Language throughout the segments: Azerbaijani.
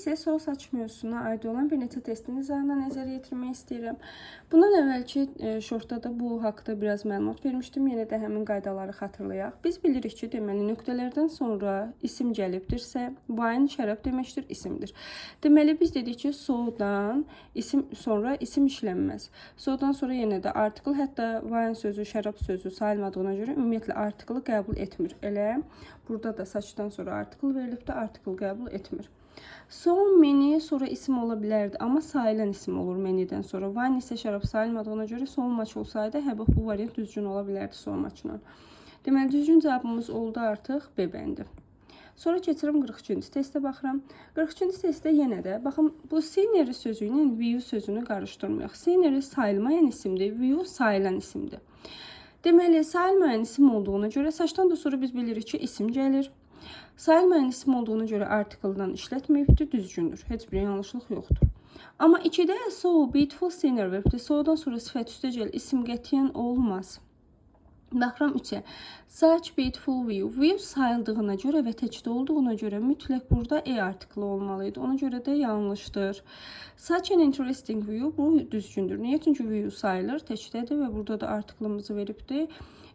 isə sol saç mövzusuna aid olan bir neçə testin izahına nəzər yetirmək istəyirəm. Bundan əvvəlki şortda da bu haqqda biraz məlumat vermişdim. Yenə də həmin qaydaları xatırlayaq. Biz bilirik ki, deməli nöqtələrdən sonra isim gəlibdirsə, wine şərab deməkdir, isimdir. Deməli biz dedik ki, sodan isim sonra isim işlənməz. Sodan sonra yenə də artikel, hətta wine sözü, şərab sözü sayılmadığına görə ümumiyyətlə artikeli qəbul etmir. Elə burada da saçdan sonra artikel verilib də artikel qəbul etmir. So many sonra isim ola bilərdi, amma sayılan isim olur many'dən sonra. Wine isə şərab sayılmadığına görə so much olsaydı, həbə bu variant düzgün ola bilərdi so much'la. Deməli düzgün cavabımız oldu artıq B bəndi. Sonra keçirəm 42-ci testə baxıram. 42-ci testdə yenə də baxın bu scenery sözü ilə view sözünü qarışdırmayaq. Scenery sayılmayan isimdir, view sayılan isimdir. Deməli sayılmayan isim olduğuna görə saçdan da sonra biz bilirik ki, isim gəlir. Sayılmayan isim olduğuna görə artikeldan işlətməyibdir, düzgündür. Heç bir yanlışlıq yoxdur. Amma 2-də so beautiful scenery veribdir. So'dan sonra sifət üstə gəl, isim qətiyyən olmaz. Baxıram 3-ə. Such beautiful view. View sayıldığına görə və təkdə olduğuna görə mütləq burada e artikli olmalıydı. Ona görə də yanlışdır. Such an interesting view bu düzgündür. Niyə? Çünki view sayılır, təkdədir və burada da artiklımızı veribdir.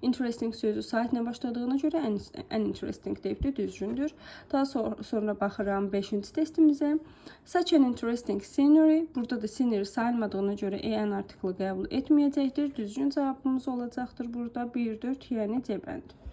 Interesting sözü saatlə başladığına görə an interesting deyibdir, düzgündür. Daha sonra baxıram 5-ci testimizə. Such an interesting scenery. Burada da scenery sayılmadığına görə an artikli qəbul etməyəcəkdir. Düzgün cavabımız olacaqdır burada 1-4, yəni C bəndi.